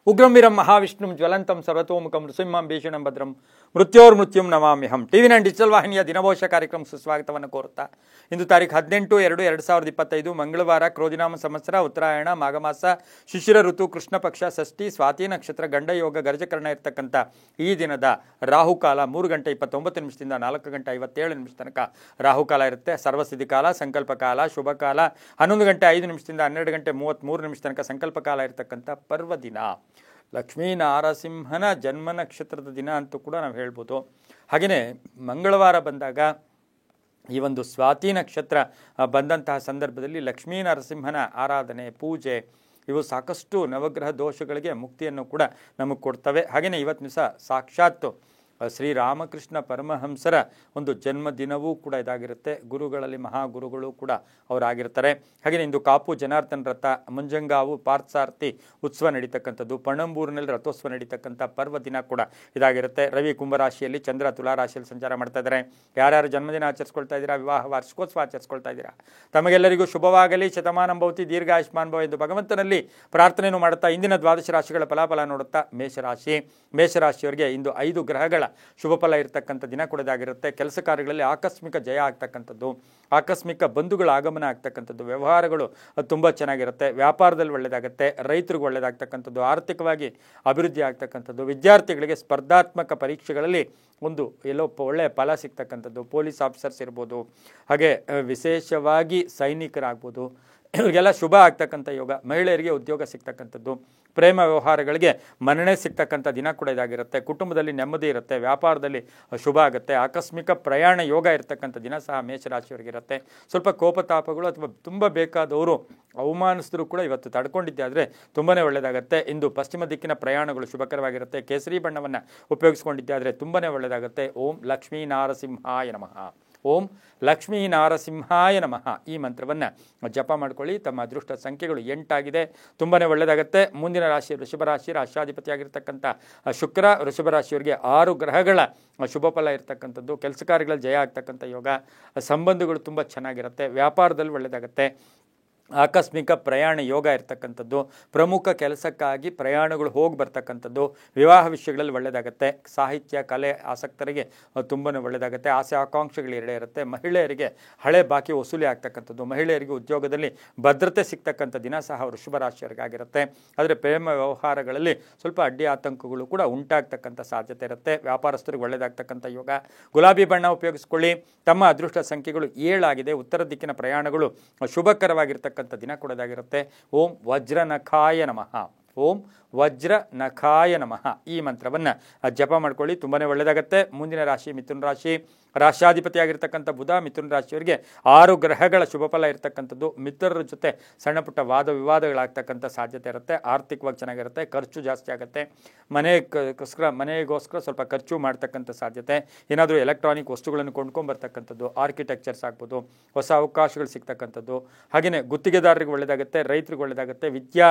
Ugramm Veeram ಮಹಾವಿಷ್ಣುಂ ಜ್ವಲಂತಂ ಸರ್ವತೋಮುಖಂ ನೃಸಿಂಹಂ ಭೀಷಣಂ ಭದ್ರಂ ಮೃತ್ಯೋರ್ಮೃತ್ಯುಂ ನಮಾಮ್ಯಹಂ. TV9 digital ವಾಹಿನಿಯ ದಿನಭೋಷ ಕಾರ್ಯಕ್ರಮ ಸುಸ್ವಾಗತವನ್ನು ಕೋರುತ್ತಾ ಇಂದು ತಾರೀಖು 18/2/2025 ಮಂಗಳವಾರ, ಕ್ರೋಧಿನಾಮ ಸಂವತ್ಸರ, ಉತ್ತರಾಯಣ, ಮಾಘಮಾಸ, ಶಿಶಿರ ಋತು, ಕೃಷ್ಣ ಪಕ್ಷ, ಷಷ್ಠಿ, ಸ್ವಾತಿ ನಕ್ಷತ್ರ, ಗಂಡಯೋಗ, ಗರ್ಜಕರ್ಣ ಇರ್ತಕ್ಕಂಥ ಈ ದಿನದ ರಾಹುಕಾಲ 3:29 4:57 ತನಕ ರಾಹುಕಾಲ ಇರುತ್ತೆ. ಸರ್ವಸಿದ್ಧಿ ಕಾಲ, ಸಂಕಲ್ಪ ಕಾಲ, ಶುಭ ಕಾಲ 11:05 12:33 ತನಕ ಸಂಕಲ್ಪ ಕಾಲ ಇರತಕ್ಕಂಥ ಪರ್ವ ದಿನ. ಲಕ್ಷ್ಮೀ ನಾರಸಿಂಹನ ಜನ್ಮ ನಕ್ಷತ್ರದ ದಿನ ಅಂತೂ ಕೂಡ ನಾವು ಹೇಳ್ಬೋದು. ಹಾಗೆಯೇ ಮಂಗಳವಾರ ಬಂದಾಗ ಈ ಒಂದು ಸ್ವಾತಿ ನಕ್ಷತ್ರ ಬಂದಂತಹ ಸಂದರ್ಭದಲ್ಲಿ ಲಕ್ಷ್ಮೀ ನರಸಿಂಹನ ಆರಾಧನೆ, ಪೂಜೆ ಇವು ಸಾಕಷ್ಟು ನವಗ್ರಹ ದೋಷಗಳಿಗೆ ಮುಕ್ತಿಯನ್ನು ಕೂಡ ನಮಗೆ ಕೊಡ್ತವೆ. ಹಾಗೆಯೇ ಇವತ್ತು ದಿವಸ ಸಾಕ್ಷಾತ್ ಶ್ರೀರಾಮಕೃಷ್ಣ ಪರಮಹಂಸರ ಒಂದು ಜನ್ಮದಿನವೂ ಕೂಡ ಇದಾಗಿರುತ್ತೆ. ಗುರುಗಳಲ್ಲಿ ಮಹಾಗುರುಗಳು ಕೂಡ ಅವರಾಗಿರ್ತಾರೆ. ಹಾಗೆಯೇ ಇಂದು ಕಾಪು ಜನಾರ್ದನ ರಥ, ಮುಂಜಂಗಾವು ಪಾರ್ಥಸಾರಥಿ ಉತ್ಸವ ನಡೀತಕ್ಕಂಥದ್ದು, ಪಣಂಬೂರಿನಲ್ಲಿ ರಥೋತ್ಸವ ನಡೀತಕ್ಕಂಥ ಪರ್ವ ದಿನ ಕೂಡ ಇದಾಗಿರುತ್ತೆ. ರವಿ ಕುಂಭರಾಶಿಯಲ್ಲಿ, ಚಂದ್ರ ತುಲಾರಾಶಿಯಲ್ಲಿ ಸಂಚಾರ ಮಾಡ್ತಾ ಇದ್ದಾರೆ. ಯಾರ್ಯಾರು ಜನ್ಮದಿನ ಆಚರಿಸ್ಕೊಳ್ತಾ ಇದ್ದೀರಾ, ವಿವಾಹ ವಾರ್ಷಿಕೋತ್ಸವ ಆಚರಿಸ್ಕೊಳ್ತಾ ಇದ್ದೀರಾ, ತಮಗೆಲ್ಲರಿಗೂ ಶುಭವಾಗಲಿ, ಶತಮಾನಂ ಭವತಿ, ದೀರ್ಘಾಯುಷ್ಮಾನ್ ಭವ ಎಂದು ಭಗವಂತನಲ್ಲಿ ಪ್ರಾರ್ಥನೆಯನ್ನು ಮಾಡುತ್ತಾ ಇಂದಿನ ದ್ವಾದಶ ರಾಶಿಗಳ ಫಲಾಫಲ ನೋಡುತ್ತಾ ಮೇಷರಾಶಿಯವರಿಗೆ ಇಂದು 5 ಗ್ರಹಗಳ ಶುಭ ಫಲ ಇರತಕ್ಕಂಥ ದಿನ ಕೊಡೋದಾಗಿರುತ್ತೆ. ಕೆಲಸ ಕಾರ್ಯಗಳಲ್ಲಿ ಆಕಸ್ಮಿಕ ಜಯ ಆಗ್ತಕ್ಕಂಥದ್ದು, ಆಕಸ್ಮಿಕ ಬಂಧುಗಳ ಆಗಮನ ಆಗ್ತಕ್ಕಂಥದ್ದು, ವ್ಯವಹಾರಗಳು ತುಂಬ ಚೆನ್ನಾಗಿರುತ್ತೆ. ವ್ಯಾಪಾರದಲ್ಲಿ ಒಳ್ಳೆಯದಾಗುತ್ತೆ, ರೈತರಿಗೆ ಒಳ್ಳೆಯದಾಗ್ತಕ್ಕಂಥದ್ದು, ಆರ್ಥಿಕವಾಗಿ ಅಭಿವೃದ್ಧಿ ಆಗ್ತಕ್ಕಂಥದ್ದು, ವಿದ್ಯಾರ್ಥಿಗಳಿಗೆ ಸ್ಪರ್ಧಾತ್ಮಕ ಪರೀಕ್ಷೆಗಳಲ್ಲಿ ಒಂದು ಒಳ್ಳೆಯ ಫಲ ಸಿಗ್ತಕ್ಕಂಥದ್ದು, ಪೊಲೀಸ್ ಆಫೀಸರ್ಸ್ ಇರ್ಬೋದು, ಹಾಗೆ ವಿಶೇಷವಾಗಿ ಸೈನಿಕರಾಗ್ಬೋದು, ಇವರಿಗೆಲ್ಲ ಶುಭ ಆಗ್ತಕ್ಕಂಥ ಯೋಗ. ಮಹಿಳೆಯರಿಗೆ ಉದ್ಯೋಗ ಸಿಗ್ತಕ್ಕಂಥದ್ದು, ಪ್ರೇಮ ವ್ಯವಹಾರಗಳಿಗೆ ಮನ್ನಣೆ ಸಿಗ್ತಕ್ಕಂಥ ದಿನ ಕೂಡ ಇದಾಗಿರುತ್ತೆ. ಕುಟುಂಬದಲ್ಲಿ ನೆಮ್ಮದಿ ಇರುತ್ತೆ, ವ್ಯಾಪಾರದಲ್ಲಿ ಶುಭ ಆಗುತ್ತೆ. ಆಕಸ್ಮಿಕ ಪ್ರಯಾಣ ಯೋಗ ಇರತಕ್ಕಂಥ ದಿನ ಸಹ ಮೇಷರಾಶಿಯವರಿಗಿರುತ್ತೆ. ಸ್ವಲ್ಪ ಕೋಪತಾಪಗಳು ಅಥವಾ ತುಂಬ ಬೇಕಾದವರು ಅವಮಾನಿಸಿದ್ರು ಕೂಡ ಇವತ್ತು ತಡ್ಕೊಂಡಿದ್ದೆ ಆದರೆ ತುಂಬಾ ಒಳ್ಳೆಯದಾಗುತ್ತೆ. ಇಂದು ಪಶ್ಚಿಮ ದಿಕ್ಕಿನ ಪ್ರಯಾಣಗಳು ಶುಭಕರವಾಗಿರುತ್ತೆ. ಕೇಸರಿ ಬಣ್ಣವನ್ನು ಉಪಯೋಗಿಸ್ಕೊಂಡಿದ್ದೆ ಆದರೆ ತುಂಬಾ ಒಳ್ಳೆಯದಾಗುತ್ತೆ. ಓಂ ಲಕ್ಷ್ಮೀ ನಾರಸಿಂಹಾಯ ನಮಃ. ಓಂ ಲಕ್ಷ್ಮೀ ನಾರಸಿಂಹಾಯ ನಮಃ ಈ ಮಂತ್ರವನ್ನು ಜಪ ಮಾಡ್ಕೊಳ್ಳಿ. ತಮ್ಮ ಅದೃಷ್ಟ ಸಂಖ್ಯೆಗಳು 8 ಆಗಿದೆ, ತುಂಬಾ ಒಳ್ಳೆಯದಾಗುತ್ತೆ. ಮುಂದಿನ ರಾಶಿ ವೃಷಭ ರಾಶಿ, ರಾಷ್ಟ್ರಾಧಿಪತಿಯಾಗಿರ್ತಕ್ಕಂಥ ಶುಕ್ರ. ವೃಷಭ ರಾಶಿಯವರಿಗೆ 6 ಗ್ರಹಗಳ ಶುಭ ಫಲ ಇರತಕ್ಕಂಥದ್ದು, ಕೆಲಸ ಕಾರ್ಯಗಳಲ್ಲಿ ಜಯ ಆಗ್ತಕ್ಕಂಥ ಯೋಗ, ಸಂಬಂಧಗಳು ತುಂಬ ಚೆನ್ನಾಗಿರುತ್ತೆ, ವ್ಯಾಪಾರದಲ್ಲಿ ಒಳ್ಳೆಯದಾಗುತ್ತೆ, ಆಕಸ್ಮಿಕ ಪ್ರಯಾಣ ಯೋಗ ಇರ್ತಕ್ಕಂಥದ್ದು, ಪ್ರಮುಖ ಕೆಲಸಕ್ಕಾಗಿ ಪ್ರಯಾಣಗಳು ಹೋಗಿ ಬರ್ತಕ್ಕಂಥದ್ದು, ವಿವಾಹ ವಿಷಯಗಳಲ್ಲಿ ಒಳ್ಳೆಯದಾಗುತ್ತೆ. ಸಾಹಿತ್ಯ ಕಲೆ ಆಸಕ್ತರಿಗೆ ತುಂಬಾ ಒಳ್ಳೆಯದಾಗುತ್ತೆ. ಆಸೆ ಆಕಾಂಕ್ಷೆಗಳು ಇರುತ್ತೆ. ಮಹಿಳೆಯರಿಗೆ ಹಳೆ ಬಾಕಿ ವಸೂಲಿ ಆಗ್ತಕ್ಕಂಥದ್ದು, ಮಹಿಳೆಯರಿಗೆ ಉದ್ಯೋಗದಲ್ಲಿ ಭದ್ರತೆ ಸಿಗ್ತಕ್ಕಂಥ ದಿನ ಸಹ ವೃಷಭ ರಾಶಿಯವರಿಗಾಗಿರುತ್ತೆ. ಆದರೆ ಪ್ರೇಮ ವ್ಯವಹಾರಗಳಲ್ಲಿ ಸ್ವಲ್ಪ ಅಡ್ಡಿ ಆತಂಕಗಳು ಕೂಡ ಉಂಟಾಗ್ತಕ್ಕಂಥ ಸಾಧ್ಯತೆ ಇರುತ್ತೆ. ವ್ಯಾಪಾರಸ್ಥರಿಗೆ ಒಳ್ಳೆಯದಾಗ್ತಕ್ಕಂಥ ಯೋಗ. ಗುಲಾಬಿ ಬಣ್ಣ ಉಪಯೋಗಿಸ್ಕೊಳ್ಳಿ. ತಮ್ಮ ಅದೃಷ್ಟ ಸಂಖ್ಯೆಗಳು 7 ಆಗಿದೆ. ಉತ್ತರ ದಿಕ್ಕಿನ ಪ್ರಯಾಣಗಳು ಶುಭಕರವಾಗಿರ್ತಕ್ಕಂಥ ದಿನ ಕೊಡೋದಾಗಿರುತ್ತೆ. ಓಂ ವಜ್ರ ನಖಾಯ ನಮಃ. ಓಂ ವಜ್ರ ನಖಾಯ ನಮಃ ಈ ಮಂತ್ರವನ್ನು ಜಪ ಮಾಡ್ಕೊಳ್ಳಿ, ತುಂಬಾ ಒಳ್ಳೆಯದಾಗುತ್ತೆ. ಮುಂದಿನ ರಾಶಿ ಮಿಥುನ ರಾಶಿ. ರಾಷ್ಟ್ರಾಧಿಪತಿಯಾಗಿರ್ತಕ್ಕಂಥ ಬುಧ ಮಿಥುನ ರಾಶಿಯವರಿಗೆ 6 ಗ್ರಹಗಳ ಶುಭ ಫಲ ಇರತಕ್ಕಂಥದ್ದು. ಮಿತ್ರರ ಜೊತೆ ಸಣ್ಣ ಪುಟ್ಟ ವಾದ ವಿವಾದಗಳಾಗ್ತಕ್ಕಂಥ ಸಾಧ್ಯತೆ ಇರುತ್ತೆ. ಆರ್ಥಿಕವಾಗಿ ಚೆನ್ನಾಗಿರುತ್ತೆ, ಖರ್ಚು ಜಾಸ್ತಿ ಆಗುತ್ತೆ. ಮನೆಗೋಸ್ಕರ ಸ್ವಲ್ಪ ಖರ್ಚು ಮಾಡ್ತಕ್ಕಂಥ ಸಾಧ್ಯತೆ. ಏನಾದರೂ ಎಲೆಕ್ಟ್ರಾನಿಕ್ ವಸ್ತುಗಳನ್ನು ಕೊಂಡ್ಕೊಂಬರ್ತಕ್ಕಂಥದ್ದು, ಆರ್ಕಿಟೆಕ್ಚರ್ಸ್ ಆಗ್ಬೋದು, ಹೊಸ ಅವಕಾಶಗಳು ಸಿಗ್ತಕ್ಕಂಥದ್ದು. ಹಾಗೆಯೇ ಗುತ್ತಿಗೆದಾರರಿಗೆ ಒಳ್ಳೆಯದಾಗುತ್ತೆ, ರೈತರಿಗೆ ಒಳ್ಳೆಯದಾಗುತ್ತೆ, ವಿದ್ಯಾ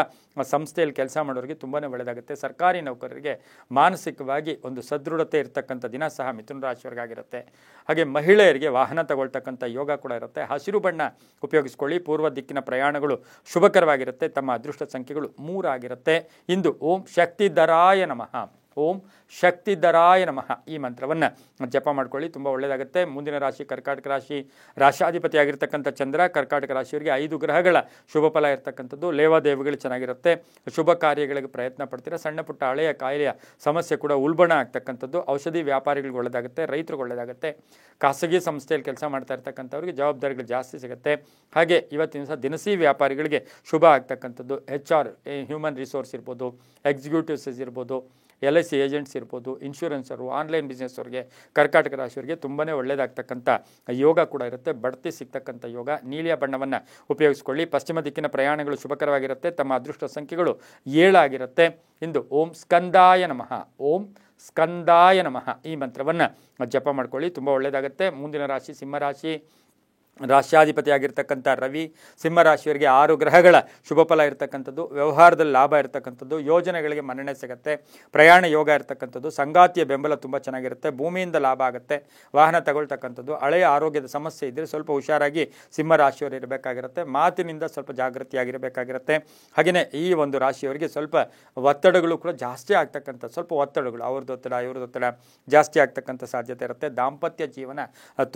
ಸಂಸ್ಥೆಯಲ್ಲಿ ಕೆಲಸ ಮಾಡೋರಿಗೆ ತುಂಬಾ ಒಳ್ಳೆಯದಾಗುತ್ತೆ. ಸರ್ಕಾರಿ ನೌಕರರಿಗೆ ಮಾನಸಿಕವಾಗಿ ಒಂದು ಸದೃಢತೆ ಇರತಕ್ಕಂಥ ದಿನ ಸಹ ಮಿಥುನ ರಾಶಿಯವರಿಗಾಗಿರುತ್ತೆ. ಹಾಗೆ ಮಹಿಳೆಯರಿಗೆ ವಾಹನ ತಗೊಳ್ತಕ್ಕಂಥ ಯೋಗ ಕೂಡ ಇರುತ್ತೆ. ಹಸಿರು ಬಣ್ಣ ಉಪಯೋಗಿಸ್ಕೊಳ್ಳಿ. ಪೂರ್ವ ದಿಕ್ಕಿನ ಪ್ರಯಾಣಗಳು ಶುಭಕರವಾಗಿರುತ್ತೆ. ತಮ್ಮ ಅದೃಷ್ಟ ಸಂಖ್ಯೆಗಳು 3 ಆಗಿರುತ್ತೆ. ಇಂದು ಓಂ ಶಕ್ತಿಧರಾಯ ನಮಃ. ಓಂ ಶಕ್ತಿಧರಾಯ ನಮಃ ಈ ಮಂತ್ರವನ್ನು ಜಪ ಮಾಡ್ಕೊಳ್ಳಿ, ತುಂಬ ಒಳ್ಳೆಯದಾಗುತ್ತೆ. ಮುಂದಿನ ರಾಶಿ ಕರ್ಕಾಟಕ ರಾಶಿ. ರಾಷ್ಟ್ರಾಧಿಪತಿಯಾಗಿರ್ತಕ್ಕಂಥ ಚಂದ್ರ ಕರ್ಕಾಟಕ ರಾಶಿಯವರಿಗೆ 5 ಗ್ರಹಗಳ ಶುಭ ಫಲ ಇರತಕ್ಕಂಥದ್ದು. ಲೇವಾದೇವಿಗಳು ಚೆನ್ನಾಗಿರುತ್ತೆ, ಶುಭ ಕಾರ್ಯಗಳಿಗೆ ಪ್ರಯತ್ನ ಪಡ್ತೀರಾ. ಸಣ್ಣ ಪುಟ್ಟ ಹಳೆಯ ಕಾಯಿಲೆಯ ಸಮಸ್ಯೆ ಕೂಡ ಉಲ್ಬಣ ಆಗ್ತಕ್ಕಂಥದ್ದು. ಔಷಧಿ ವ್ಯಾಪಾರಿಗಳಿಗೆ ಒಳ್ಳೆಯದಾಗುತ್ತೆ, ರೈತರಿಗೆ ಒಳ್ಳೆಯದಾಗುತ್ತೆ. ಖಾಸಗಿ ಸಂಸ್ಥೆಯಲ್ಲಿ ಕೆಲಸ ಮಾಡ್ತಾ ಇರ್ತಕ್ಕಂಥವ್ರಿಗೆ ಜವಾಬ್ದಾರಿಗಳು ಜಾಸ್ತಿ ಸಿಗುತ್ತೆ. ಹಾಗೆ ಇವತ್ತಿನ ದಿವಸ ದಿನಸಿ ವ್ಯಾಪಾರಿಗಳಿಗೆ ಶುಭ ಆಗ್ತಕ್ಕಂಥದ್ದು. HR ಹ್ಯೂಮನ್ ರಿಸೋರ್ಸ್ ಇರ್ಬೋದು, ಎಕ್ಸಿಕ್ಯೂಟಿವ್ಸ್ ಇರ್ಬೋದು, LIC ಏಜೆಂಟ್ಸ್ ಇರ್ಬೋದು, ಇನ್ಶೂರೆನ್ಸರು, ಆನ್ಲೈನ್ ಬಿಸ್ನೆಸ್ ಅವರಿಗೆ, ಕರ್ಕಾಟಕ ರಾಶಿಯವರಿಗೆ ತುಂಬಾ ಒಳ್ಳೆಯದಾಗ್ತಕ್ಕಂಥ ಯೋಗ ಕೂಡ ಇರುತ್ತೆ. ಬಡ್ತಿ ಸಿಗ್ತಕ್ಕಂಥ ಯೋಗ. ನೀಲಿಯ ಬಣ್ಣವನ್ನು ಉಪಯೋಗಿಸ್ಕೊಳ್ಳಿ. ಪಶ್ಚಿಮ ದಿಕ್ಕಿನ ಪ್ರಯಾಣಗಳು ಶುಭಕರವಾಗಿರುತ್ತೆ. ತಮ್ಮ ಅದೃಷ್ಟ ಸಂಖ್ಯೆಗಳು 7 ಆಗಿರುತ್ತೆ. ಇಂದು ಓಂ ಸ್ಕಂದಾಯ ನಮಃ. ಓಂ ಸ್ಕಂದಾಯ ನಮಃ ಈ ಮಂತ್ರವನ್ನು ಜಪ ಮಾಡ್ಕೊಳ್ಳಿ, ತುಂಬ ಒಳ್ಳೆಯದಾಗುತ್ತೆ. ಮುಂದಿನ ರಾಶಿ ಸಿಂಹರಾಶಿ. ರಾಶ್ಯಾಧಿಪತಿ ಆಗಿರ್ತಕ್ಕಂಥ ರವಿ, ಸಿಂಹರಾಶಿಯವರಿಗೆ 6 ಗ್ರಹಗಳ ಶುಭ ಫಲ ಇರತಕ್ಕಂಥದ್ದು, ವ್ಯವಹಾರದಲ್ಲಿ ಲಾಭ ಇರತಕ್ಕಂಥದ್ದು, ಯೋಜನೆಗಳಿಗೆ ಮನ್ನಣೆ ಸಿಗುತ್ತೆ, ಪ್ರಯಾಣ ಯೋಗ ಇರತಕ್ಕಂಥದ್ದು, ಸಂಗಾತಿಯ ಬೆಂಬಲ ತುಂಬ ಚೆನ್ನಾಗಿರುತ್ತೆ, ಭೂಮಿಯಿಂದ ಲಾಭ ಆಗುತ್ತೆ, ವಾಹನ ತಗೊಳ್ತಕ್ಕಂಥದ್ದು, ಹಳೆಯ ಆರೋಗ್ಯದ ಸಮಸ್ಯೆ ಇದ್ದರೆ ಸ್ವಲ್ಪ ಹುಷಾರಾಗಿ ಸಿಂಹರಾಶಿಯವರು ಇರಬೇಕಾಗಿರುತ್ತೆ, ಮಾತಿನಿಂದ ಸ್ವಲ್ಪ ಜಾಗೃತಿಯಾಗಿರಬೇಕಾಗಿರುತ್ತೆ. ಹಾಗೆಯೇ ಈ ಒಂದು ರಾಶಿಯವರಿಗೆ ಸ್ವಲ್ಪ ಒತ್ತಡಗಳು ಕೂಡ ಜಾಸ್ತಿ ಆಗ್ತಕ್ಕಂಥ, ಸ್ವಲ್ಪ ಒತ್ತಡಗಳು ಅವ್ರದ್ದು ಒತ್ತಡ ಇವ್ರದ್ದು ಒತ್ತಡ ಜಾಸ್ತಿ ಆಗ್ತಕ್ಕಂಥ ಸಾಧ್ಯತೆ ಇರುತ್ತೆ. ದಾಂಪತ್ಯ ಜೀವನ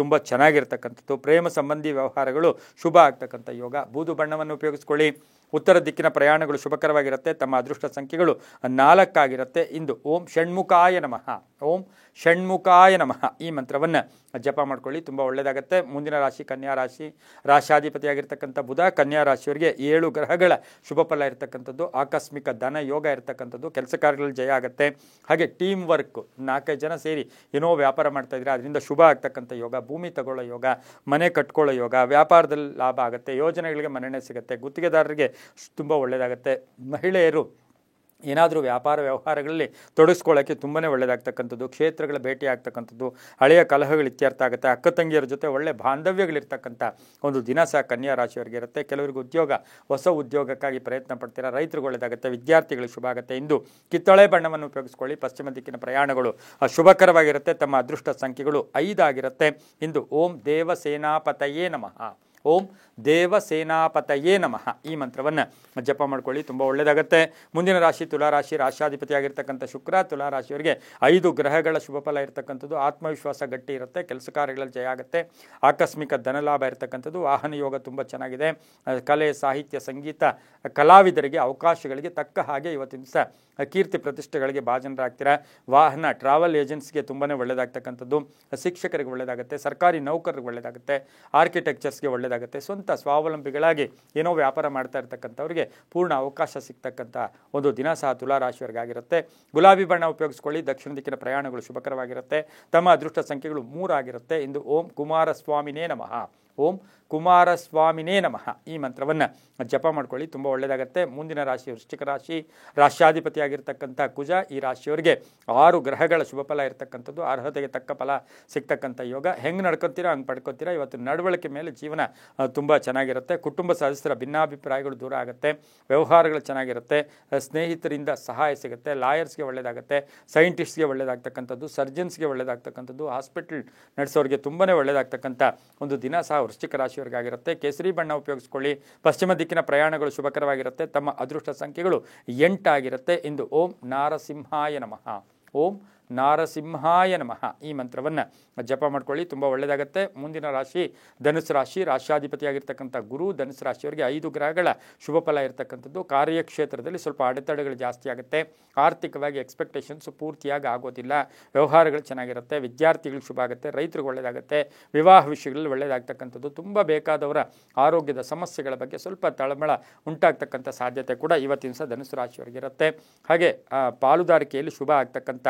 ತುಂಬ ಚೆನ್ನಾಗಿರ್ತಕ್ಕಂಥದ್ದು, ಪ್ರೇಮ ಸಂಬಂಧಿ ವ್ಯವಹಾರಗಳು ಶುಭ ಆಗ್ತಕ್ಕಂಥ ಯೋಗ. ಬೂದು ಬಣ್ಣವನ್ನು ಉಪಯೋಗಿಸ್ಕೊಳ್ಳಿ. ಉತ್ತರ ದಿಕ್ಕಿನ ಪ್ರಯಾಣಗಳು ಶುಭಕರವಾಗಿರುತ್ತೆ. ತಮ್ಮ ಅದೃಷ್ಟ ಸಂಖ್ಯೆಗಳು 4 ಆಗಿರುತ್ತೆ. ಇಂದು ಓಂ ಷಣ್ಮುಖಾಯ ನಮಃ, ಓಂ ಷಣ್ಮುಖಾಯ ನಮಃ ಈ ಮಂತ್ರವನ್ನು ಜಪ ಮಾಡ್ಕೊಳ್ಳಿ, ತುಂಬ ಒಳ್ಳೆಯದಾಗುತ್ತೆ. ಮುಂದಿನ ರಾಶಿ ಕನ್ಯಾ ರಾಶಿ. ರಾಶಾಧಿಪತಿಯಾಗಿರ್ತಕ್ಕಂಥ ಬುಧ ಕನ್ಯಾ ರಾಶಿಯವರಿಗೆ 7 ಗ್ರಹಗಳ ಶುಭ ಫಲ ಇರತಕ್ಕಂಥದ್ದು, ಆಕಸ್ಮಿಕ ಧನ ಯೋಗ ಇರತಕ್ಕಂಥದ್ದು, ಕೆಲಸ ಕಾರ್ಯಗಳಲ್ಲಿ ಜಯ ಆಗುತ್ತೆ. ಹಾಗೆ ಟೀಮ್ ವರ್ಕ್, 4-5 ಜನ ಸೇರಿ ಏನೋ ವ್ಯಾಪಾರ ಮಾಡ್ತಾ ಇದ್ರೆ ಅದರಿಂದ ಶುಭ ಆಗ್ತಕ್ಕಂಥ ಯೋಗ, ಭೂಮಿ ತಗೊಳ್ಳೋ ಯೋಗ, ಮನೆ ಕಟ್ಕೊಳ್ಳೋ ಯೋಗ, ವ್ಯಾಪಾರದಲ್ಲಿ ಲಾಭ ಆಗುತ್ತೆ, ಯೋಜನೆಗಳಿಗೆ ಮನ್ನಣೆ ಸಿಗುತ್ತೆ, ಗುತ್ತಿಗೆದಾರರಿಗೆ ತುಂಬ ಒಳ್ಳೆಯದಾಗುತ್ತೆ. ಮಹಿಳೆಯರು ಏನಾದರೂ ವ್ಯಾಪಾರ ವ್ಯವಹಾರಗಳಲ್ಲಿ ತೊಡಗಿಸ್ಕೊಳ್ಳೋಕ್ಕೆ ತುಂಬಾ ಒಳ್ಳೆಯದಾಗ್ತಕ್ಕಂಥದ್ದು, ಕ್ಷೇತ್ರಗಳ ಭೇಟಿ ಆಗ್ತಕ್ಕಂಥದ್ದು, ಹಳೆಯ ಕಲಹಗಳು ಇತ್ಯರ್ಥ ಆಗುತ್ತೆ, ಅಕ್ಕ ತಂಗಿಯರ ಜೊತೆ ಒಳ್ಳೆ ಬಾಂಧವ್ಯಗಳಿರ್ತಕ್ಕಂಥ ಒಂದು ದಿನ ಸಹ ಕನ್ಯಾ ರಾಶಿಯವರಿಗೆ ಇರುತ್ತೆ. ಕೆಲವರಿಗೆ ಉದ್ಯೋಗ, ಹೊಸ ಉದ್ಯೋಗಕ್ಕಾಗಿ ಪ್ರಯತ್ನ ಪಡ್ತೀರಾ, ರೈತರಿಗೆ ಒಳ್ಳೆಯದಾಗುತ್ತೆ, ವಿದ್ಯಾರ್ಥಿಗಳಿಗೆ ಶುಭ ಆಗುತ್ತೆ. ಇಂದು ಕಿತ್ತಳೆ ಬಣ್ಣವನ್ನು ಉಪಯೋಗಿಸ್ಕೊಳ್ಳಿ. ಪಶ್ಚಿಮ ದಿಕ್ಕಿನ ಪ್ರಯಾಣಗಳು ಶುಭಕರವಾಗಿರುತ್ತೆ. ತಮ್ಮ ಅದೃಷ್ಟ ಸಂಖ್ಯೆಗಳು 5 ಆಗಿರುತ್ತೆ. ಇಂದು ಓಂ ದೇವಸೇನಾಪತಯೇ ನಮಃ, ಓಂ ದೇವಸೇನಾಪತಯೇ ನಮಃ ಈ ಮಂತ್ರವನ್ನು ಜಪ ಮಾಡ್ಕೊಳ್ಳಿ, ತುಂಬ ಒಳ್ಳೆಯದಾಗುತ್ತೆ. ಮುಂದಿನ ರಾಶಿ ತುಲಾರಾಶಿ. ರಾಶಾಧಿಪತಿಯಾಗಿರ್ತಕ್ಕಂಥ ಶುಕ್ರ ತುಲಾರಾಶಿಯವರಿಗೆ 5 ಗ್ರಹಗಳ ಶುಭ ಫಲ ಇರತಕ್ಕಂಥದ್ದು, ಆತ್ಮವಿಶ್ವಾಸ ಗಟ್ಟಿ ಇರುತ್ತೆ, ಕೆಲಸ ಕಾರ್ಯಗಳಲ್ಲಿ ಜಯ ಆಗುತ್ತೆ, ಆಕಸ್ಮಿಕ ಧನಲಾಭ ಇರತಕ್ಕಂಥದ್ದು, ವಾಹನ ಯೋಗ ತುಂಬ ಚೆನ್ನಾಗಿದೆ. ಕಲೆ, ಸಾಹಿತ್ಯ, ಸಂಗೀತ ಕಲಾವಿದರಿಗೆ ಅವಕಾಶಗಳಿಗೆ ತಕ್ಕ ಹಾಗೆ ಇವತ್ತಿನ ದಿವಸ ಕೀರ್ತಿ ಪ್ರತಿಷ್ಠೆಗಳಿಗೆ ಭಾಜನರಾಗ್ತೀರಾ. ವಾಹನ ಟ್ರಾವೆಲ್ ಏಜೆನ್ಸಿಗೆ ತುಂಬಾ ಒಳ್ಳೆಯದಾಗ್ತಕ್ಕಂಥದ್ದು, ಶಿಕ್ಷಕರಿಗೆ ಒಳ್ಳೆಯದಾಗುತ್ತೆ, ಸರ್ಕಾರಿ ನೌಕರರಿಗೆ ಒಳ್ಳೆಯದಾಗುತ್ತೆ, ಆರ್ಕಿಟೆಕ್ಚರ್ಸ್ಗೆ ಒಳ್ಳೆಯದಾಗುತ್ತೆ. ಸ್ವಂತ ಸ್ವಾವಲಂಬಿಗಳಾಗಿ ಏನೋ ವ್ಯಾಪಾರ ಮಾಡ್ತಾ ಇರ್ತಕ್ಕಂಥವ್ರಿಗೆ ಪೂರ್ಣ ಅವಕಾಶ ಸಿಗ್ತಕ್ಕಂಥ ಒಂದು ದಿನ ಸಹ ತುಲಾರಾಶಿಯವರಿಗಾಗಿರುತ್ತೆ. ಗುಲಾಬಿ ಬಣ್ಣ ಉಪಯೋಗಿಸ್ಕೊಳ್ಳಿ. ದಕ್ಷಿಣ ದಿಕ್ಕಿನ ಪ್ರಯಾಣಗಳು ಶುಭಕರವಾಗಿರುತ್ತೆ. ತಮ್ಮ ಅದೃಷ್ಟ ಸಂಖ್ಯೆಗಳು 3 ಆಗಿರುತ್ತೆ. ಇಂದು ಓಂ ಕುಮಾರಸ್ವಾಮಿನೇ ನಮಃ, ಓಂ ಕುಮಾರಸ್ವಾಮಿನೇ ನಮಃ ಈ ಮಂತ್ರವನ್ನು ಜಪ ಮಾಡ್ಕೊಳ್ಳಿ, ತುಂಬ ಒಳ್ಳೆಯದಾಗುತ್ತೆ. ಮುಂದಿನ ರಾಶಿ ವೃಶ್ಚಿಕ ರಾಶಿ. ರಾಶ್ಯಾಧಿಪತಿಯಾಗಿರ್ತಕ್ಕಂಥ ಕುಜ ಈ ರಾಶಿಯವರಿಗೆ 6 ಗ್ರಹಗಳ ಶುಭ ಫಲ ಇರತಕ್ಕಂಥದ್ದು, ಅರ್ಹತೆಗೆ ತಕ್ಕ ಫಲ ಸಿಗ್ತಕ್ಕಂಥ ಯೋಗ. ಹೆಂಗೆ ನಡ್ಕೊತೀರಾ ಹಂಗೆ ಪಡ್ಕೊತೀರಾ. ಇವತ್ತು ನಡವಳಿಕೆ ಮೇಲೆ ಜೀವನ ತುಂಬ ಚೆನ್ನಾಗಿರುತ್ತೆ. ಕುಟುಂಬ ಸದಸ್ಯರ ಭಿನ್ನಾಭಿಪ್ರಾಯಗಳು ದೂರ ಆಗುತ್ತೆ, ವ್ಯವಹಾರಗಳು ಚೆನ್ನಾಗಿರುತ್ತೆ, ಸ್ನೇಹಿತರಿಂದ ಸಹಾಯ ಸಿಗುತ್ತೆ, ಲಾಯರ್ಸ್ಗೆ ಒಳ್ಳೆಯದಾಗುತ್ತೆ, ಸೈಂಟಿಸ್ಟ್ಗೆ ಒಳ್ಳೆಯದಾಗ್ತಕ್ಕಂಥದ್ದು, ಸರ್ಜನ್ಸ್ಗೆ ಒಳ್ಳೆಯದಾಗ್ತಕ್ಕಂಥದ್ದು, ಹಾಸ್ಪಿಟಲ್ ನಡೆಸೋರಿಗೆ ತುಂಬಾ ಒಳ್ಳೆಯದಾಗ್ತಕ್ಕಂಥ ಒಂದು ದಿನ ಸಹ ವೃಶ್ಚಿಕ ರಾಶಿಯವರಿಗಾಗಿರುತ್ತೆ. ಕೇಸರಿ ಬಣ್ಣ ಉಪಯೋಗಿಸ್ಕೊಳ್ಳಿ. ಪಶ್ಚಿಮ ದಿಕ್ಕಿನ ಪ್ರಯಾಣಗಳು ಶುಭಕರವಾಗಿರುತ್ತೆ. ತಮ್ಮ ಅದೃಷ್ಟ ಸಂಖ್ಯೆಗಳು 8 ಆಗಿರುತ್ತೆ. ಇಂದು ಓಂ ನಾರಸಿಂಹಾಯ ನಮಃ, ಓಂ ನಾರಸಿಂಹಾಯ ನಮಃ ಈ ಮಂತ್ರವನ್ನು ಜಪ ಮಾಡ್ಕೊಳ್ಳಿ, ತುಂಬ ಒಳ್ಳೆಯದಾಗುತ್ತೆ. ಮುಂದಿನ ರಾಶಿ ಧನುಸು ರಾಶಿ. ರಾಶ್ಯಾಧಿಪತಿಯಾಗಿರ್ತಕ್ಕಂಥ ಗುರು ಧನುಸು ರಾಶಿಯವರಿಗೆ 5 ಗ್ರಹಗಳ ಶುಭ ಫಲ ಇರತಕ್ಕಂಥದ್ದು, ಕಾರ್ಯಕ್ಷೇತ್ರದಲ್ಲಿ ಸ್ವಲ್ಪ ಅಡೆತಡೆಗಳು ಜಾಸ್ತಿ ಆಗುತ್ತೆ, ಆರ್ಥಿಕವಾಗಿ ಎಕ್ಸ್ಪೆಕ್ಟೇಷನ್ಸ್ ಪೂರ್ತಿಯಾಗಿ ಆಗೋದಿಲ್ಲ, ವ್ಯವಹಾರಗಳು ಚೆನ್ನಾಗಿರುತ್ತೆ, ವಿದ್ಯಾರ್ಥಿಗಳಿಗೆ ಶುಭ ಆಗುತ್ತೆ, ರೈತರಿಗೆ ಒಳ್ಳೆಯದಾಗುತ್ತೆ, ವಿವಾಹ ವಿಷಯಗಳಲ್ಲಿ ಒಳ್ಳೆಯದಾಗ್ತಕ್ಕಂಥದ್ದು, ತುಂಬ ಬೇಕಾದವರ ಆರೋಗ್ಯದ ಸಮಸ್ಯೆಗಳ ಬಗ್ಗೆ ಸ್ವಲ್ಪ ತಳಮಳ ಉಂಟಾಗ್ತಕ್ಕಂಥ ಸಾಧ್ಯತೆ ಕೂಡ ಇವತ್ತಿನ ಸಹ ಧನುಸು ರಾಶಿಯವರಿಗಿರುತ್ತೆ. ಹಾಗೆ ಪಾಲುದಾರಿಕೆಯಲ್ಲಿ ಶುಭ ಆಗ್ತಕ್ಕಂಥ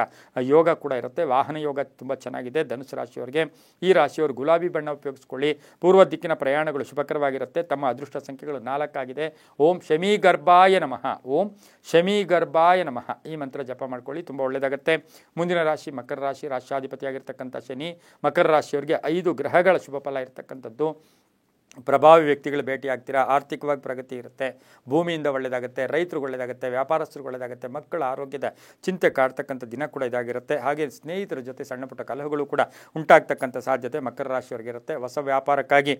ಯೋಗ ಕೂಡ ಇರುತ್ತೆ. ವಾಹನ ಯೋಗ ತುಂಬ ಚೆನ್ನಾಗಿದೆ ಧನುಸು ರಾಶಿಯವರಿಗೆ. ಈ ರಾಶಿಯವರು ಗುಲಾಬಿ ಬಣ್ಣ ಉಪಯೋಗಿಸ್ಕೊಳ್ಳಿ. ಪೂರ್ವ ದಿಕ್ಕಿನ ಪ್ರಯಾಣಗಳು ಶುಭಕರವಾಗಿರುತ್ತೆ. ತಮ್ಮ ಅದೃಷ್ಟ ಸಂಖ್ಯೆಗಳು 4 ಆಗಿದೆ. ಓಂ ಶಮೀಗರ್ಭಾಯ ನಮಃ, ಓಂ ಶಮೀಗರ್ಭಾಯ ನಮಃ ಈ ಮಂತ್ರ ಜಪ ಮಾಡ್ಕೊಳ್ಳಿ, ತುಂಬ ಒಳ್ಳೆಯದಾಗುತ್ತೆ. ಮುಂದಿನ ರಾಶಿ ಮಕರ ರಾಶಿ. ರಾಶ್ಯಾಧಿಪತಿಯಾಗಿರ್ತಕ್ಕಂಥ ಶನಿ ಮಕರ ರಾಶಿಯವರಿಗೆ 5 ಗ್ರಹಗಳ ಶುಭ ಫಲ ಇರತಕ್ಕಂಥದ್ದು, ಪ್ರಭಾವಿ ವ್ಯಕ್ತಿಗಳು ಭೇಟಿ ಆಗ್ತೀರಾ, ಆರ್ಥಿಕವಾಗಿ ಪ್ರಗತಿ ಇರುತ್ತೆ, ಭೂಮಿಯಿಂದ ಒಳ್ಳೆಯದಾಗುತ್ತೆ, ರೈತರಿಗೆ ಒಳ್ಳೆಯದಾಗುತ್ತೆ, ವ್ಯಾಪಾರಸ್ಥರಿಗೆ ಒಳ್ಳೆಯದಾಗುತ್ತೆ, ಮಕ್ಕಳ ಆರೋಗ್ಯದ ಚಿಂತೆ ಕಾಡ್ತಕ್ಕಂಥ ದಿನ ಕೂಡ ಇದಾಗಿರುತ್ತೆ. ಹಾಗೆ ಸ್ನೇಹಿತರ ಜೊತೆ ಸಣ್ಣ ಪುಟ್ಟ ಕಲಹಗಳು ಕೂಡ ಉಂಟಾಗ್ತಕ್ಕಂಥ ಸಾಧ್ಯತೆ ಮಕರ ರಾಶಿಯವರಿಗಿರುತ್ತೆ. ಹೊಸ ವ್ಯಾಪಾರಕ್ಕಾಗಿ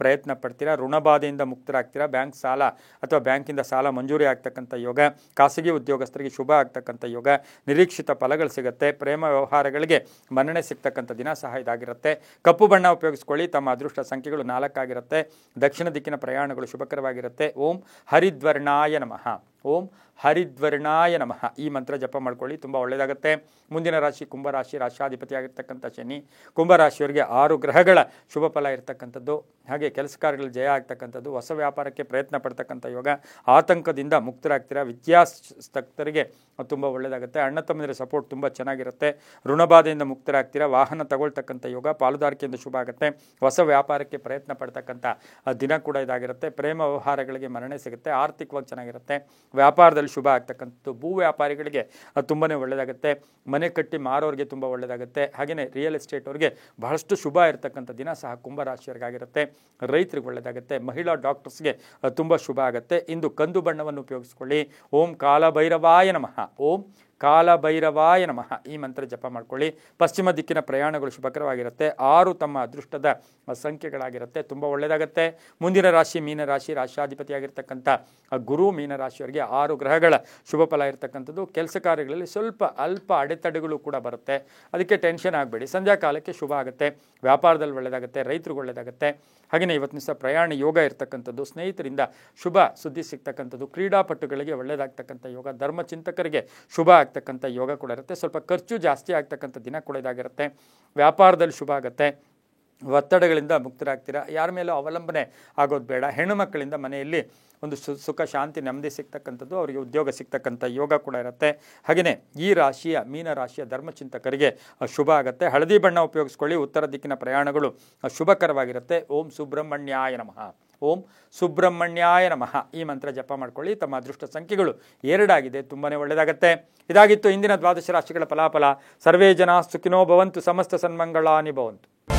ಪ್ರಯತ್ನ ಪಡ್ತೀರಾ, ಋಣಬಾಧೆಯಿಂದ ಮುಕ್ತರಾಗ್ತೀರಾ, ಬ್ಯಾಂಕ್ ಸಾಲ ಅಥವಾ ಬ್ಯಾಂಕಿಂದ ಸಾಲ ಮಂಜೂರಿ ಆಗ್ತಕ್ಕಂಥ ಯೋಗ, ಖಾಸಗಿ ಉದ್ಯೋಗಸ್ಥರಿಗೆ ಶುಭ ಆಗ್ತಕ್ಕಂಥ ಯೋಗ, ನಿರೀಕ್ಷಿತ ಫಲಗಳು ಸಿಗುತ್ತೆ, ಪ್ರೇಮ ವ್ಯವಹಾರಗಳಿಗೆ ಮನ್ನಣೆ ಸಿಗ್ತಕ್ಕಂಥ ದಿನ ಸಹ ಇದಾಗಿರುತ್ತೆ. ಕಪ್ಪು ಬಣ್ಣ ಉಪಯೋಗಿಸ್ಕೊಳ್ಳಿ. ತಮ್ಮ ಅದೃಷ್ಟ ಸಂಖ್ಯೆಗಳು 4 ಆಗಿರುತ್ತೆ. ದಕ್ಷಿಣ ದಿಕ್ಕಿನ ಪ್ರಯಾಣಗಳು ಶುಭಕರವಾಗಿರುತ್ತೆ. ಓಂ ಹರಿದ್ವರ್ಣಾಯ ನಮಃ, ಓಂ ಹರಿದ್ವರ್ಣಾಯ ನಮಃ ಈ ಮಂತ್ರ ಜಪ ಮಾಡ್ಕೊಳ್ಳಿ, ತುಂಬ ಒಳ್ಳೆಯದಾಗುತ್ತೆ. ಮುಂದಿನ ರಾಶಿ ಕುಂಭರಾಶಿ. ರಾಶ್ಯಾಧಿಪತಿಯಾಗಿರ್ತಕ್ಕಂಥ ಶನಿ ಕುಂಭರಾಶಿಯವರಿಗೆ 6 ಗ್ರಹಗಳ ಶುಭ ಫಲ ಇರತಕ್ಕಂಥದ್ದು, ಹಾಗೆ ಕೆಲಸ ಕಾರ್ಯಗಳಲ್ಲಿ ಜಯ ಆಗ್ತಕ್ಕಂಥದ್ದು, ಹೊಸ ವ್ಯಾಪಾರಕ್ಕೆ ಪ್ರಯತ್ನ ಪಡ್ತಕ್ಕಂಥ ಯೋಗ, ಆತಂಕದಿಂದ ಮುಕ್ತರಾಗ್ತೀರಾ, ವಿದ್ಯಾಸಕ್ತರಿಗೆ ತುಂಬ ಒಳ್ಳೆಯದಾಗುತ್ತೆ, ಅಣ್ಣ ತಮ್ಮಂದಿರ ಸಪೋರ್ಟ್ ತುಂಬ ಚೆನ್ನಾಗಿರುತ್ತೆ, ಋಣಬಾಧೆಯಿಂದ ಮುಕ್ತರಾಗ್ತೀರಾ, ವಾಹನ ತಗೊಳ್ತಕ್ಕಂಥ ಯೋಗ, ಪಾಲುದಾರಿಕೆಯಿಂದ ಶುಭ ಆಗುತ್ತೆ, ಹೊಸ ವ್ಯಾಪಾರಕ್ಕೆ ಪ್ರಯತ್ನ ಪಡ್ತಕ್ಕಂಥ ದಿನ ಕೂಡ ಇದಾಗಿರುತ್ತೆ, ಪ್ರೇಮ ವ್ಯವಹಾರಗಳಿಗೆ ಮನ್ನಣೆ ಸಿಗುತ್ತೆ, ಆರ್ಥಿಕವಾಗಿ ಚೆನ್ನಾಗಿರುತ್ತೆ, ವ್ಯಾಪಾರದಲ್ಲಿ ಶುಭ ಆಗ್ತಕ್ಕಂಥದ್ದು. ಭೂ ವ್ಯಾಪಾರಿಗಳಿಗೆ ತುಂಬಾ ಒಳ್ಳೆಯದಾಗುತ್ತೆ. ಮನೆ ಕಟ್ಟಿ ಮಾರೋರಿಗೆ ತುಂಬ ಒಳ್ಳೆಯದಾಗುತ್ತೆ. ಹಾಗೆಯೇ ರಿಯಲ್ ಎಸ್ಟೇಟ್ ಅವ್ರಿಗೆ ಬಹಳಷ್ಟು ಶುಭ ಇರತಕ್ಕಂಥ ದಿನ ಸಹ ಕುಂಭರಾಶಿಯವರಿಗಾಗಿರುತ್ತೆ. ರೈತರಿಗೆ ಒಳ್ಳೆಯದಾಗುತ್ತೆ. ಮಹಿಳಾ ಡಾಕ್ಟರ್ಸ್ಗೆ ತುಂಬ ಶುಭ ಆಗುತ್ತೆ. ಇಂದು ಕಂದು ಬಣ್ಣವನ್ನು ಉಪಯೋಗಿಸ್ಕೊಳ್ಳಿ. ಓಂ ಕಾಲಭೈರವಾಯ ನಮಃ, ಓಂ ಕಾಲಭೈರವಾಯ ನಮಃ ಈ ಮಂತ್ರ ಜಪ ಮಾಡ್ಕೊಳ್ಳಿ. ಪಶ್ಚಿಮ ದಿಕ್ಕಿನ ಪ್ರಯಾಣಗಳು ಶುಭಕರವಾಗಿರುತ್ತೆ. 6 ತಮ್ಮ ಅದೃಷ್ಟದ ಸಂಖ್ಯೆಗಳಾಗಿರುತ್ತೆ. ತುಂಬ ಒಳ್ಳೆಯದಾಗುತ್ತೆ. ಮುಂದಿನ ರಾಶಿ ಮೀನರಾಶಿ. ರಾಶಿಯಾಧಿಪತಿಯಾಗಿರ್ತಕ್ಕಂಥ ಗುರು ಮೀನರಾಶಿಯವರಿಗೆ 6 ಗ್ರಹಗಳ ಶುಭ ಫಲ ಇರತಕ್ಕಂಥದ್ದು. ಕೆಲಸ ಕಾರ್ಯಗಳಲ್ಲಿ ಸ್ವಲ್ಪ ಅಲ್ಪ ಅಡೆತಡೆಗಳು ಕೂಡ ಬರುತ್ತೆ, ಅದಕ್ಕೆ ಟೆನ್ಷನ್ ಆಗಬೇಡಿ. ಸಂಧ್ಯಾ ಕಾಲಕ್ಕೆ ಶುಭ ಆಗುತ್ತೆ. ವ್ಯಾಪಾರದಲ್ಲಿ ಒಳ್ಳೆಯದಾಗುತ್ತೆ. ರೈತರಿಗೆ ಒಳ್ಳೆಯದಾಗುತ್ತೆ. ಹಾಗೆಯೇ ಇವತ್ತಿನ ದಿವಸ ಪ್ರಯಾಣ ಯೋಗ ಇರತಕ್ಕಂಥದ್ದು. ಸ್ನೇಹಿತರಿಂದ ಶುಭ ಸುದ್ದಿ ಸಿಗ್ತಕ್ಕಂಥದ್ದು. ಕ್ರೀಡಾಪಟುಗಳಿಗೆ ಒಳ್ಳೆಯದಾಗ್ತಕ್ಕಂಥ ಯೋಗ. ಧರ್ಮಚಿಂತಕರಿಗೆ ಶುಭ ಆಗ್ತಕ್ಕಂಥ ಯೋಗ ಕೂಡ ಇರುತ್ತೆ. ಸ್ವಲ್ಪ ಖರ್ಚು ಜಾಸ್ತಿ ಆಗ್ತಕ್ಕಂಥ ದಿನ ಕೂಡ ಇದಾಗಿರುತ್ತೆ. ವ್ಯಾಪಾರದಲ್ಲಿ ಶುಭ ಆಗುತ್ತೆ. ಒತ್ತಡಗಳಿಂದ ಮುಕ್ತರಾಗ್ತೀರಾ. ಯಾರ ಮೇಲೂ ಅವಲಂಬನೆ ಆಗೋದು ಬೇಡ. ಹೆಣ್ಣು ಮಕ್ಕಳಿಂದ ಮನೆಯಲ್ಲಿ ಒಂದು ಸುಖ ಶಾಂತಿ ನೆಮ್ಮದಿ ಸಿಗ್ತಕ್ಕಂಥದ್ದು, ಅವರಿಗೆ ಉದ್ಯೋಗ ಸಿಗ್ತಕ್ಕಂಥ ಯೋಗ ಕೂಡ ಇರುತ್ತೆ. ಹಾಗೆಯೇ ಈ ರಾಶಿಯ ಮೀನರಾಶಿಯ ಧರ್ಮಚಿಂತಕರಿಗೆ ಶುಭ ಆಗುತ್ತೆ. ಹಳದಿ ಬಣ್ಣ ಉಪಯೋಗಿಸ್ಕೊಳ್ಳಿ. ಉತ್ತರ ದಿಕ್ಕಿನ ಪ್ರಯಾಣಗಳು ಶುಭಕರವಾಗಿರುತ್ತೆ. ಓಂ ಸುಬ್ರಹ್ಮಣ್ಯಾಯ ನಮಃ, ಓಂ ಸುಬ್ರಹ್ಮಣ್ಯಾಯ ನಮಃ ಈ ಮಂತ್ರ ಜಪ ಮಾಡ್ಕೊಳ್ಳಿ. ತಮ್ಮ ಅದೃಷ್ಟ ಸಂಖ್ಯೆಗಳು 2 ಆಗಿದೆ. ತುಂಬಾ ಒಳ್ಳೆಯದಾಗುತ್ತೆ. ಇದಾಗಿತ್ತು ಇಂದಿನ ದ್ವಾದಶ ರಾಶಿಗಳ ಫಲಾಫಲ. ಸರ್ವೇ ಜನ ಸುಖಿನೋ ಭವಂತು, ಸಮಸ್ತ ಸನ್ಮಂಗಳಾನಿ ಭವಂತು.